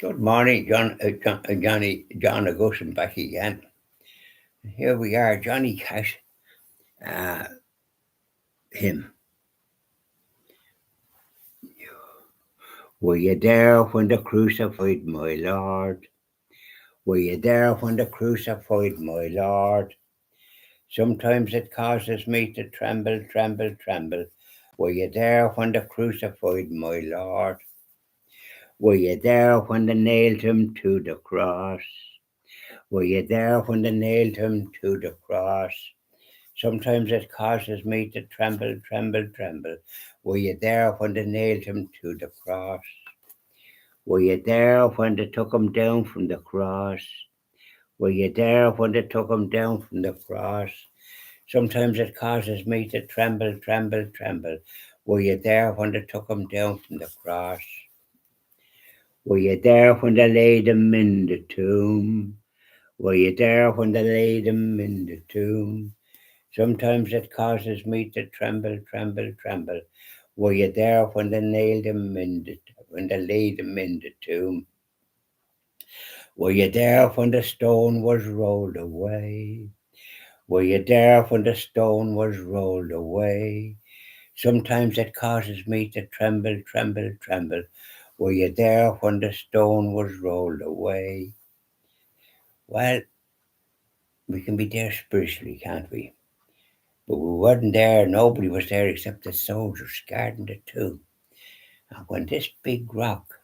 Good morning, Johnny, John Augustine back again. Here we are, Johnny Cash, uh, him. Were you there when they crucified my Lord? Were you there when they crucified my Lord? Sometimes it causes me to tremble, tremble, tremble. Were you there when they crucified my Lord? Were you there when they nailed him to the cross? Were you there when they nailed him to the cross? Sometimes it causes me to tremble, tremble, tremble. Were you there when they nailed him to the cross? Were you there when they took him down from the cross? Were you there when they took him down from the cross? Sometimes it causes me to tremble, tremble, tremble. Were you there when they took him down from the cross? Were you there when they laid him in the tomb? Were you there when they laid him in the tomb? Sometimes it causes me to tremble, tremble, tremble. Were you there when they when they laid him in the tomb? Were you there when the stone was rolled away? Were you there when the stone was rolled away? Sometimes it causes me to tremble, tremble, tremble. Were you there when the stone was rolled away? Well, we can be there spiritually, can't we? But we weren't there, nobody was there except the soldiers guarding the tomb. And when this big rock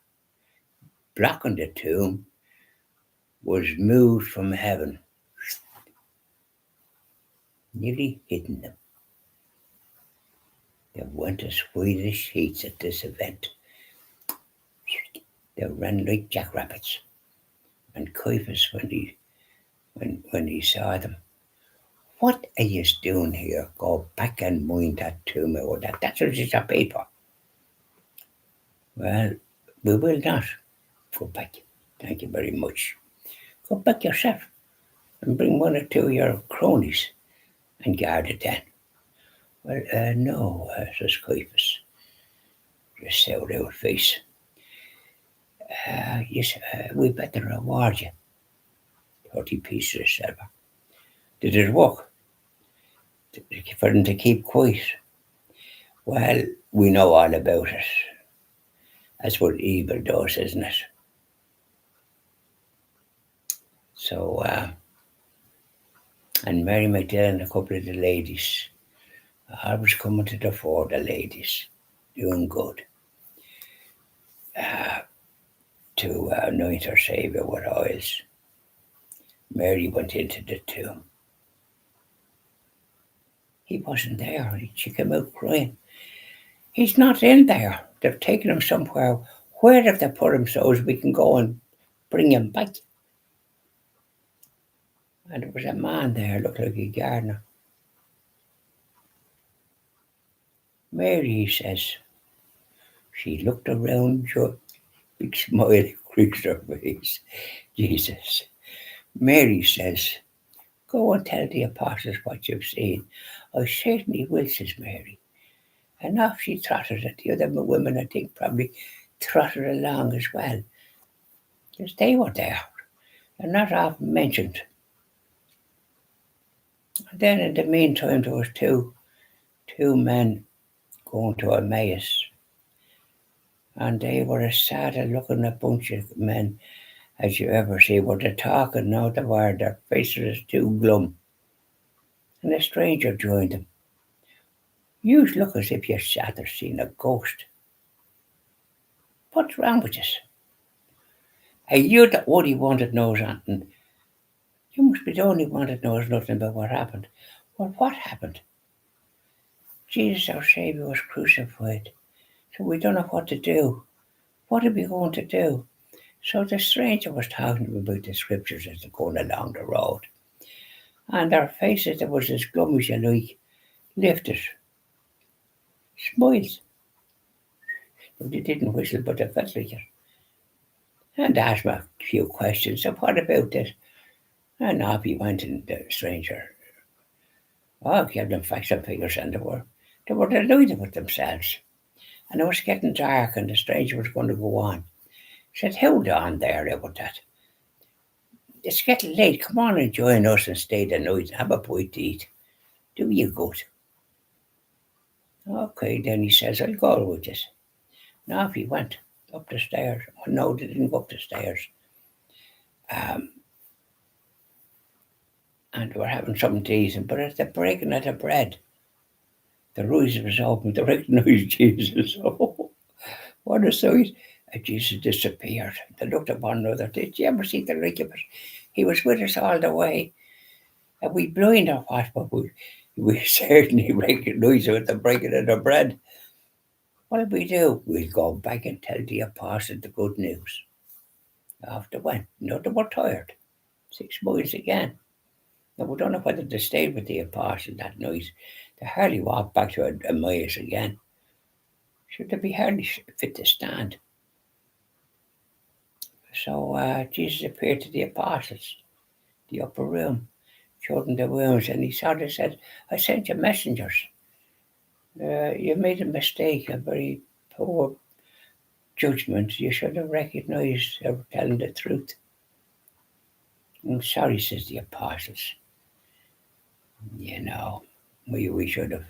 blocking the tomb was moved from heaven, nearly hitting them, they went as white as sheets at this event. They ran like jackrabbits. And Caiaphas, when he saw them, "What are you doing here? Go back and mind that tomb or that. That's what it's a paper." Well, we will not go back. Thank you very much. Go back yourself and bring one or two of your cronies and guard it then. Well, no, says Caiaphas, just sour out face. Yes, we better reward you. 30 pieces of silver. Did it work? For them to keep quiet? Well, we know all about it. That's what evil does, isn't it? So, and Mary Magdalene and a couple of the ladies, I was coming to the fore, the ladies, doing good, to anoint her Saviour with oils. Mary went into the tomb. He wasn't there. She came out crying. He's not in there. They've taken him somewhere. Where have they put him so as we can go and bring him back? And there was a man there, looked like a gardener. Mary says, she looked around, big smile creased her face. Jesus. Mary says, "Go and tell the apostles what you've seen." "I certainly will," says Mary. And off she trotted it. The other women, I think, probably trotted along as well, because they were there. They're not often mentioned. And then in the meantime, there was two men going to Emmaus. And they were as sad a looking a bunch of men as you ever see. Were they talking now? They were. Their faces too glum. And a stranger joined them. "You look as if you sat or seen a ghost. What's wrong with us? Are you the only one that knows anything? You must be the only one that knows nothing about what happened." "Well, what happened?" "Jesus, our Saviour, was crucified. So we don't know what to do. What are we going to do?" So the stranger was talking to them about the scriptures as they're going along the road. And their faces, that was as glum as you like, lifted. Smiles. They didn't whistle, but they felt like it. And asked me a few questions. "So what about this?" And off he went, and the stranger, gave them facts and figures, and they were delighted with themselves. And it was getting dark, and the stranger was going to go on. Said, hold on there about that. It's getting late. Come on and join us and stay the night and have a bite to eat. Do you good. Okay, then he says, I'll go with this. And off he went up the stairs. Oh, no, they didn't go up the stairs. And they were having something to eat. But at the breaking of the bread, the rice was open. They recognised Jesus. Oh, what a sight. And Jesus disappeared. They looked at one another. Did you ever see the like of it? He was with us all the way. And we blind or what? But we certainly recognised him at the breaking of the bread. What did we do? We'll go back and tell the apostles the good news. Off they went. No, they were tired. 6 miles again. Now, we don't know whether they stayed with the apostles that night. They hardly walked back to Emmaus again. Should they be hardly fit to stand? So Jesus appeared to the apostles, the upper room, showed them the wounds, and he sort of said, I sent you messengers. You made a mistake, a very poor judgment. You should have recognised they were telling the truth. I'm sorry, says the apostles. You know, we should have.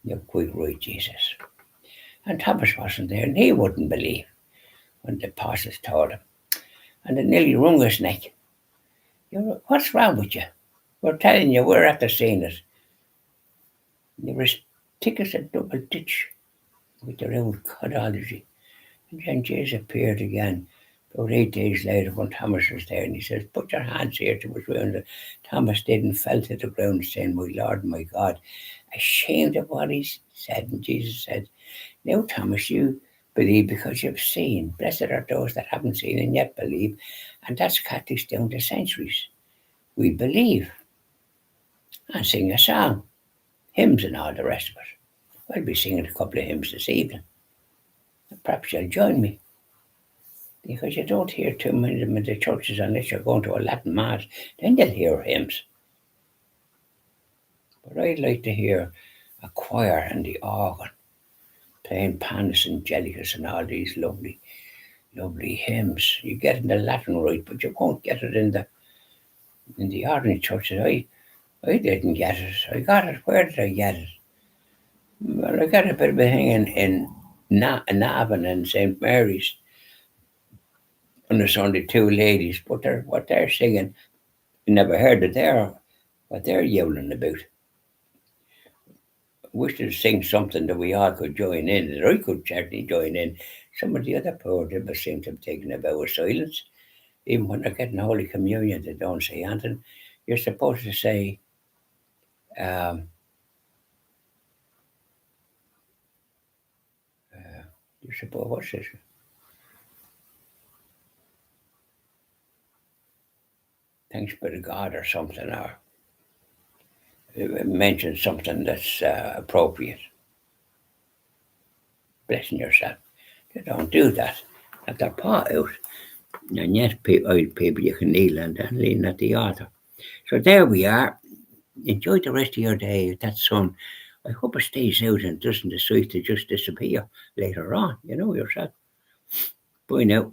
You're quite right, Jesus. And Thomas wasn't there, and he wouldn't believe when the apostles told him. And they nearly wrung his neck. What's wrong with you? We're telling you, we're after seeing it. They were thick as a double ditch with their old codology. And then Jesus appeared again about 8 days later when Thomas was there, and he says, put your hands here to his wound. And Thomas did and fell to the ground saying, my Lord, my God, ashamed of what he said. And Jesus said, now, Thomas, you believe because you've seen. Blessed are those that haven't seen and yet believe. And that's Catholics down the centuries. We believe and sing a song, hymns and all the rest of it. I'll be singing a couple of hymns this evening. Perhaps you'll join me. Because you don't hear too many of them in the churches unless you're going to a Latin Mass. Then you'll hear hymns. But I'd like to hear a choir and the organ playing Panis Angelicus and all these lovely, lovely hymns. You get in the Latin right, but you won't get it in the ordinary churches. I didn't get it. I got it. Where did I get it? Well, I got a bit of a thing in Navan and St. Mary's. And there's only 2 ladies, but what they're singing, you never heard it what they're yelling about. I wish they'd sing something that we all could join in, that I could certainly join in. Some of the other poor people seem to have taken a vow of silence. Even when they're getting Holy Communion, they don't say anything. You're supposed to say, what's this? Thanks be to God or something, or mention something that's appropriate. Blessing yourself. They don't do that. Have their paw out. And yet, people, you can kneel and lean at the altar. So there we are. Enjoy the rest of your day. That sun, I hope it stays out and doesn't decide to just disappear later on. You know yourself. Bye now.